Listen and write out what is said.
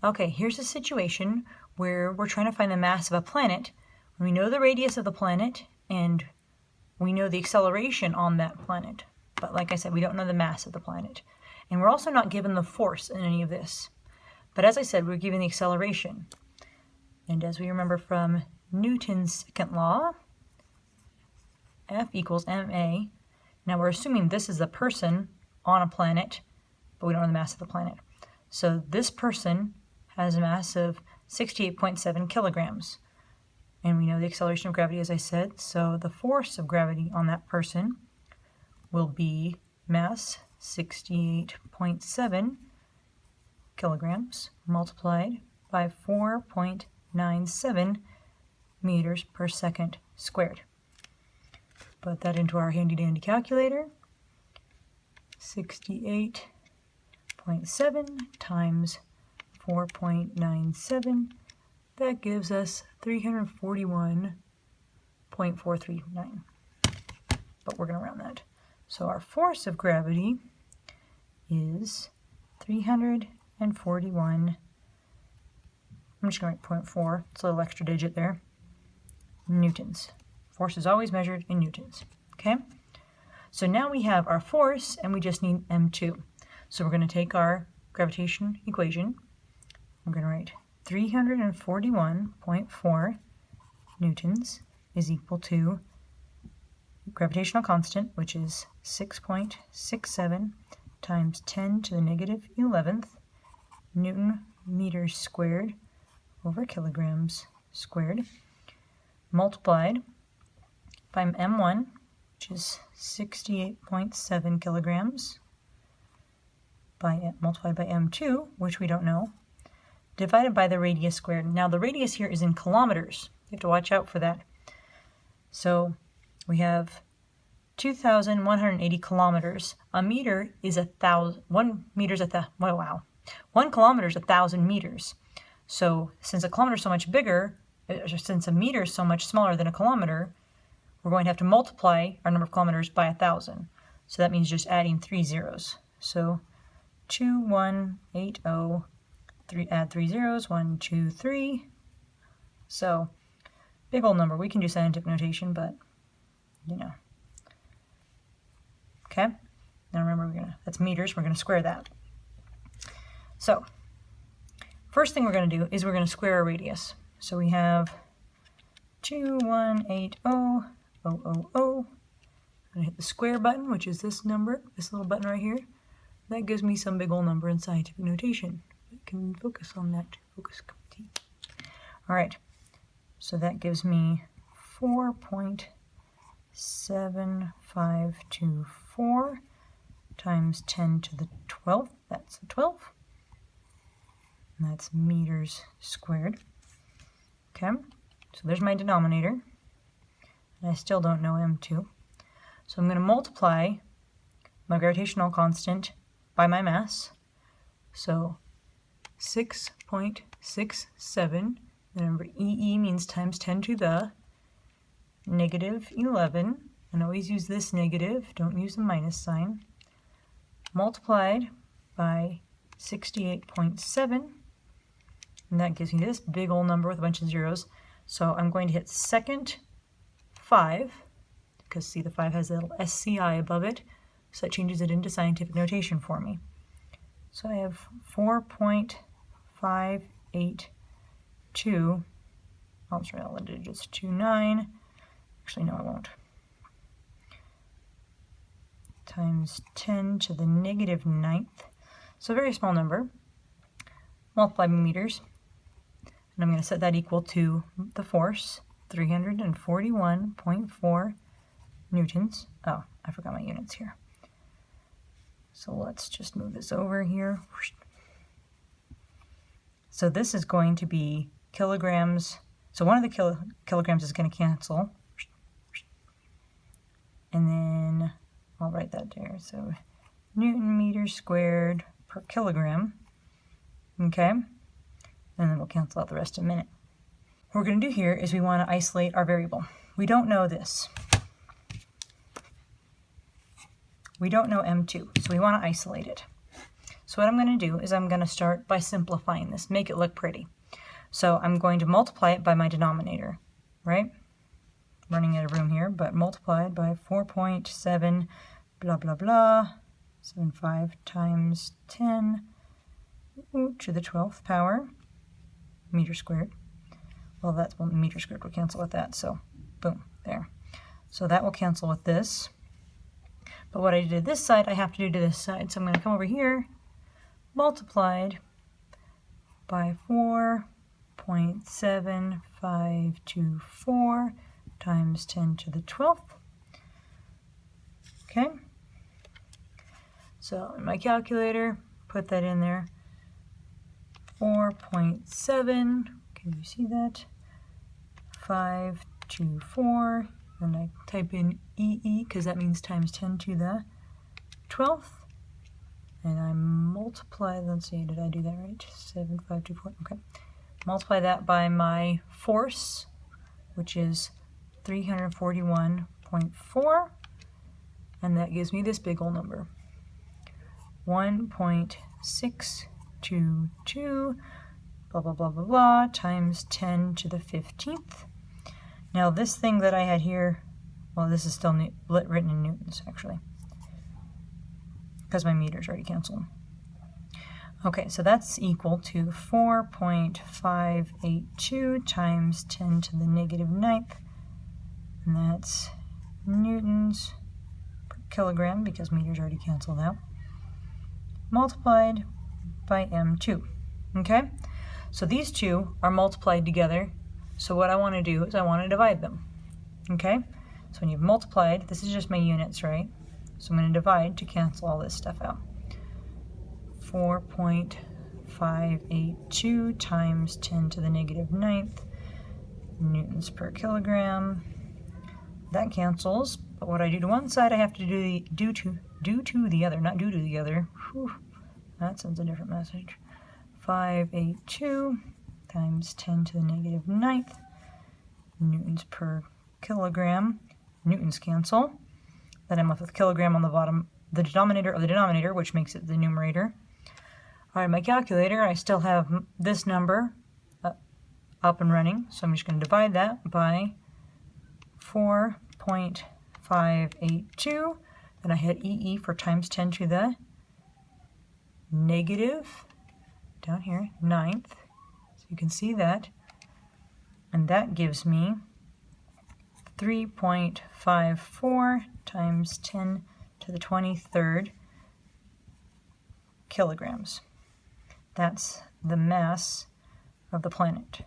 Okay, here's a situation where we're trying to find the mass of a planet. We know the radius of the planet and we know the acceleration on that planet. But like I said, we don't know the mass of the planet. And we're also not given the force in any of this. But as I said, we're given the acceleration. And as we remember from Newton's second law, F equals ma. Now we're assuming this is a person on a planet, but we don't know the mass of the planet. So this person has a mass of 68.7 kilograms. And we know the acceleration of gravity, as I said, so the force of gravity on that person will be mass 68.7 kilograms multiplied by 4.97 meters per second squared. Put that into our handy-dandy calculator. 68.7 times 4.97, that gives us 341.439. But we're going to round that. So our force of gravity is 341. I'm just going to write 0.4. It's a little extra digit there. Newtons. Force is always measured in newtons. Okay? So now we have our force and we just need m2. So we're going to take our gravitation equation. I'm going to write 341.4 newtons is equal to gravitational constant, which is 6.67 times 10 to the negative 11th Newton meters squared over kilograms squared, multiplied by m1, which is 68.7 kilograms, multiplied by m2, which we don't know, divided by the radius squared. Now the radius here is in kilometers. You have to watch out for that. So we have 2,180 kilometers. A meter is 1,000. 1 meter is 1,000. Wow. 1 kilometer is 1,000 meters. So since a kilometer is so much bigger, since a meter is so much smaller than a kilometer, we're going to have to multiply our number of kilometers by 1,000. So that means just adding 3 zeros. So 2180, add 3 zeros, 1, 2, 3. So big old number. We can do scientific notation, but you know. Okay? Now remember, that's meters. We're going to square that. So first thing we're going to do is we're going to square our radius. So we have 2180,000. I'm going to hit the square button, which is this number, this little button right here. That gives me some big old number in scientific notation. I can focus on that. Focus. All right. So that gives me 4.7524 times 10 to the 12th. That's a 12. And that's meters squared. Okay. So there's my denominator. And I still don't know m2. So I'm going to multiply my gravitational constant by my mass. So 6.67. Remember, EE means times 10 to the negative 11. And always use this negative. Don't use the minus sign. Multiplied by 68.7. And that gives me this big old number with a bunch of zeros. So I'm going to hit second 5, because see the 5 has a little SCI above it, so that changes it into scientific notation for me. So I have 4.582, I'll just write all the digits, 29, actually no I won't, times 10 to the negative 9th, so a very small number, multiplied by meters, and I'm going to set that equal to the force, 341.4 newtons. Oh, I forgot my units here. So let's just move this over here. So this is going to be kilograms. So one of the kilograms is going to cancel. And then I'll write that there. So Newton meters squared per kilogram. Okay? And then we'll cancel out the rest in a minute. What we're going to do here is we want to isolate our variable. We don't know this. We don't know m2, so we want to isolate it. So what I'm going to do is I'm going to start by simplifying this, make it look pretty. So I'm going to multiply it by my denominator, right? Running out of room here, but multiplied by 4.7 blah blah blah 75 times 10 to the 12th power meters squared. Well, that's meter squared will cancel with that, so boom, there. So that will cancel with this. But what I did this side, I have to do to this side. So I'm going to come over here, multiplied by 4.7524 times 10 to the 12th. Okay. So in my calculator, put that in there. 4.7, can you see that? 524, and I type in EE because that means times 10 to the 12th. And I multiply, let's see, did I do that right? 7524, okay. Multiply that by my force, which is 341.4, and that gives me this big old number. 1.622 blah blah blah blah blah times 10 to the 15th. Now this thing that I had here, well, this is still written in newtons actually, because my meters already canceled. Okay, so that's equal to 4.582 times 10 to the negative 9th, and that's newtons per kilogram because meters already canceled out, multiplied by m2. Okay, so these two are multiplied together. So what I want to do is I want to divide them. Okay, so when you've multiplied, this is just my units, right? So I'm going to divide to cancel all this stuff out. 4.582 times 10 to the negative 9th newtons per kilogram. That cancels, but what I do to one side, I have to do to the other, not do to the other. Whew, that sends a different message. 582 times 10 to the negative 9th newtons per kilogram. Newtons cancel. Then I'm left with kilogram on the bottom, the denominator of the denominator, which makes it the numerator. All right, my calculator, I still have this number up and running, so I'm just going to divide that by 4.582. Then I hit EE for times 10 to the negative, down here, 9th. So you can see that. And that gives me 3.54 times 10 to the 23rd kilograms. That's the mass of the planet.